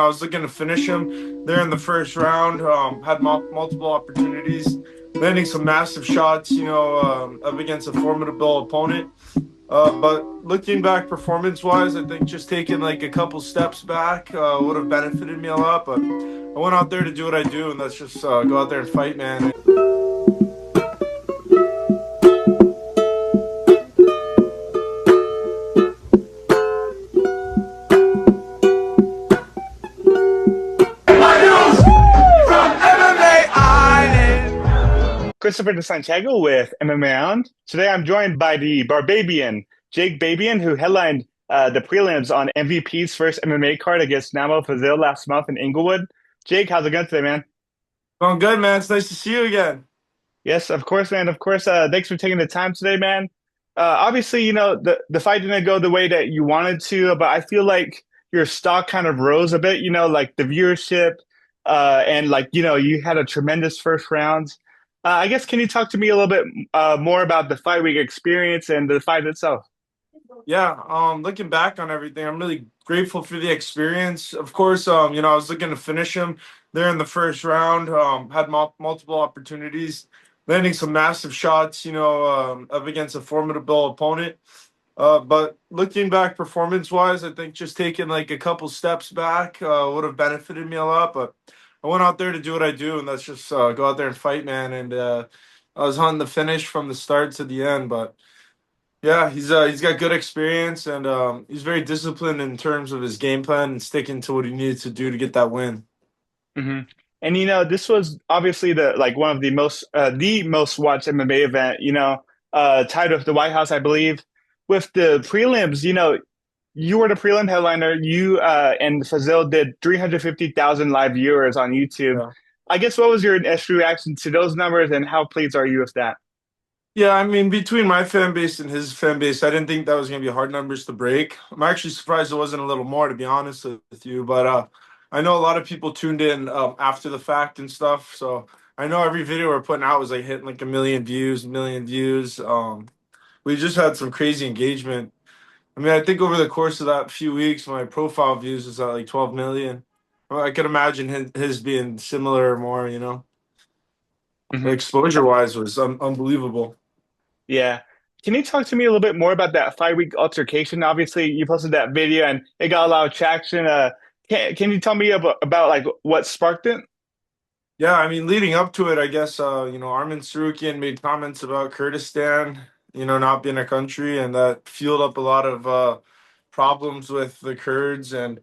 I was looking to finish him there in the first round. Had multiple opportunities, landing some massive shots, up against a formidable opponent. But looking back performance-wise, I think just taking like a couple steps back would have benefited me a lot. But I went out there to do what I do, and that's just go out there and fight, man. From MMA Island. Christopher de Santiago with MMA Island. Today I'm joined by the Barbabian, Jake Babian, who headlined the prelims on MVP's first MMA card against Namo Fazil last month in Inglewood. Jake, how's it going today, man? Going good, man. It's nice to see you again. Yes, of course, man. Of course. Thanks for taking the time today, man. Obviously, the fight didn't go the way that you wanted to, but I feel like your stock kind of rose a bit. Like the viewership, and like you had a tremendous first round. I guess can you talk to me a little bit more about the fight week experience and the fight itself? Yeah, looking back on everything, I'm really grateful for the experience. Of course, I was looking to finish him there in the first round. Had multiple opportunities, landing some massive shots, up against a formidable opponent. But looking back performance-wise, I think just taking like a couple steps back would have benefited me a lot. But I went out there to do what I do, and that's just go out there and fight, man. And I was on the finish from the start to the end, but. Yeah, he's got good experience and he's very disciplined in terms of his game plan and sticking to what he needs to do to get that win. hmm And this was obviously the like one of the most watched MMA event. Tied with the White House, I believe. With the prelims, you were the prelim headliner. You and Fazil did 350,000 live viewers on YouTube. Yeah. I guess what was your initial reaction to those numbers, and how pleased are you with that? Yeah, I mean, between my fan base and his fan base, I didn't think that was going to be hard numbers to break. I'm actually surprised it wasn't a little more, to be honest with you. But I know a lot of people tuned in after the fact and stuff. So I know every video we're putting out was like hitting like a million views. We just had some crazy engagement. I mean, I think over the course of that few weeks, my profile views was at like 12 million. Well, I could imagine his being similar or more, The hmm exposure wise was unbelievable. Yeah. Can you talk to me a little bit more about that 5 week altercation? Obviously, you posted that video and it got a lot of traction. Can you tell me about like what sparked it? Yeah, I mean, leading up to it, I guess, Armin Sarukian made comments about Kurdistan, not being a country, and that fueled up a lot of problems with the Kurds and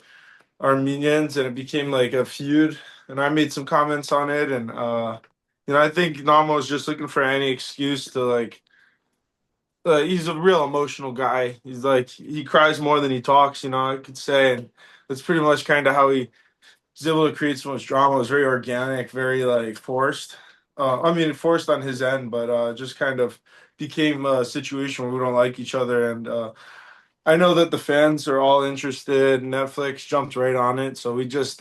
Armenians, and it became like a feud. And I made some comments on it, and I think Namo was just looking for any excuse to like. He's a real emotional guy. He's like he cries more than he talks, I could say, and that's pretty much kind of how he was able to create so much drama. It was very organic, very like forced. I mean, forced on his end, but just kind of became a situation where we don't like each other. And I know that the fans are all interested. Netflix jumped right on it, so we just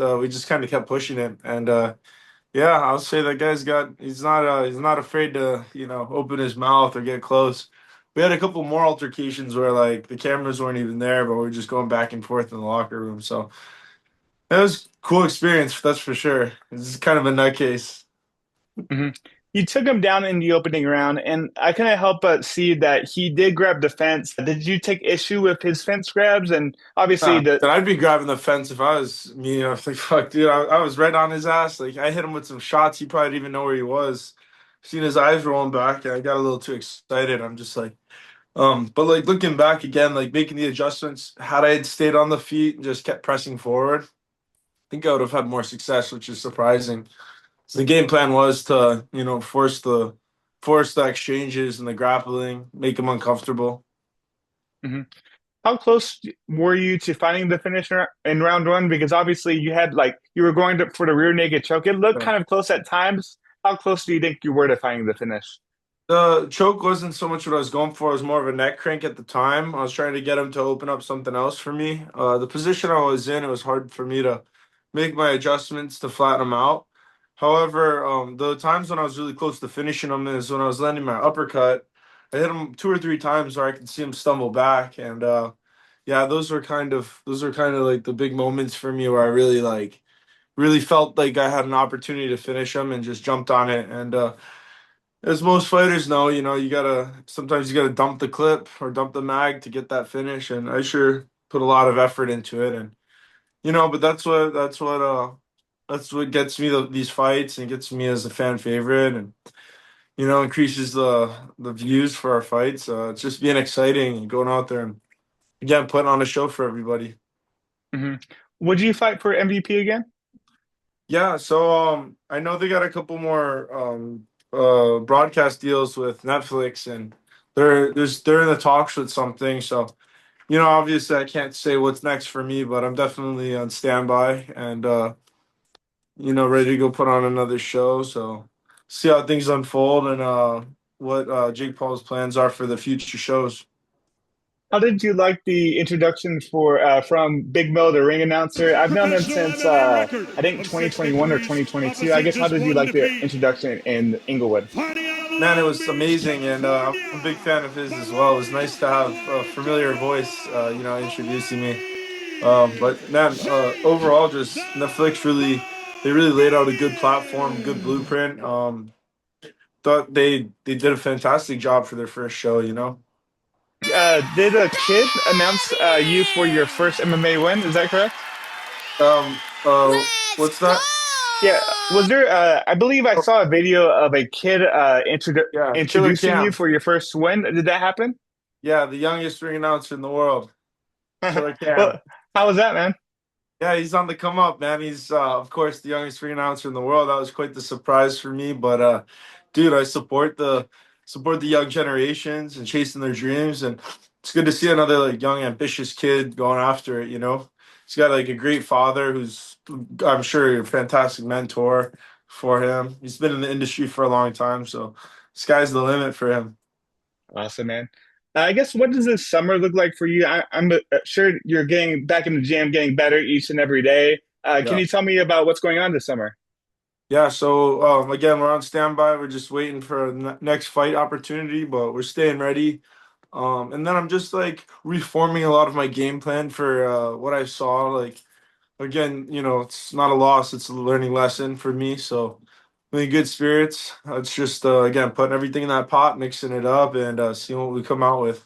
kind of kept pushing it. And yeah, I'll say that guy's got he's not afraid to open his mouth or get close. We had a couple more altercations where like the cameras weren't even there, but we are just going back and forth in the locker room. So it was a cool experience, that's for sure. It's kind of a nutcase. hmm You took him down in the opening round, and I couldn't help but see that he did grab the fence. Did you take issue with his fence grabs? And obviously, Then I'd be grabbing the fence if I was me. I was like, fuck, dude, I was right on his ass. Like, I hit him with some shots. He probably didn't even know where he was. Seen his eyes rolling back, and I got a little too excited. I'm just like, but like looking back again, like making the adjustments, had I had stayed on the feet and just kept pressing forward, I think I would have had more success, which is surprising. So the game plan was to, force the exchanges and the grappling, make him uncomfortable. Mhm. How close were you to finding the finish in round one? Because obviously, you were going for the rear naked choke. It looked kind of close at times. How close do you think you were to finding the finish? The choke wasn't so much what I was going for. It was more of a neck crank at the time. I was trying to get him to open up something else for me. The position I was in, it was hard for me to make my adjustments to flatten him out. However, the times when I was really close to finishing him is when I was landing my uppercut. I hit him two or three times where I could see him stumble back, and yeah, those were kind of like the big moments for me where I really felt like I had an opportunity to finish them and just jumped on it. And as most fighters know, you gotta sometimes you gotta dump the clip or dump the mag to get that finish. And I sure put a lot of effort into it. And but that's what gets me these fights and gets me as a fan favorite and increases the views for our fights. It's just being exciting and going out there and again putting on a show for everybody. Hmm. Would you fight for MVP again? Yeah, so I know they got a couple more broadcast deals with Netflix and they're in the talks with something. So, obviously I can't say what's next for me, but I'm definitely on standby and ready to go put on another show. So see how things unfold and what Jake Paul's plans are for the future shows. How did you like the introduction for from Big Mo, the ring announcer? I've known him Professional since MMA record I think of six 2021 or victories, 2022. I opposite guess how just did you one like the defeat. introduction in Inglewood? Fighting out of the Man, it Long was Beach, amazing, and I'm a big fan of his as well. It was nice to have a California, familiar voice, introducing me. But man, Jake overall, just Netflix they really laid out a good platform, good Babian. blueprint. Thought they did a fantastic job for their first show. Did a kid announce you for your first MMA win? Is that correct? Um, what's that? Yeah. Was there? I believe I Oh, saw a video of a kid yeah, Killer introducing you Cam. for your first win. Did that happen? Yeah, the youngest ring announcer in the world, Killer Cam. Well, how was that, man? Yeah, he's on the come up, man. He's of course the youngest ring announcer in the world. That was quite the surprise for me. But dude, I support the young generations and chasing their dreams, and it's good to see another like young, ambitious kid going after it. He's got like a great father who's I'm sure a fantastic mentor for him. He's been in the industry for a long time, so sky's the limit for him. Awesome, man. I guess what does this summer look like for you? I'm sure you're getting back in the gym, getting better each and every day. Can Yeah. you tell me about what's going on this summer? Yeah, so again, we're on standby. We're just waiting for a next fight opportunity, but we're staying ready. And then I'm just like reforming a lot of my game plan for what I saw. Like again, it's not a loss; it's a learning lesson for me. So I'm in good spirits. It's just again putting everything in that pot, mixing it up, and seeing what we come out with.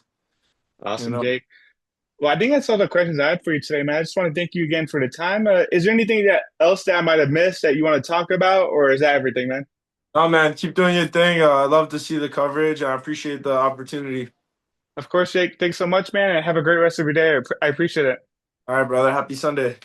You Awesome, know. Jake. Well, I think that's all the questions I had for you today, man. I just want to thank you again for the time. Is there anything else that I might have missed that you want to talk about, or is that everything, man? Oh man, keep doing your thing. I love to see the coverage. I appreciate the opportunity. Of course, Jake. Thanks so much, man, and have a great rest of your day. I appreciate it. All right, brother. Happy Sunday.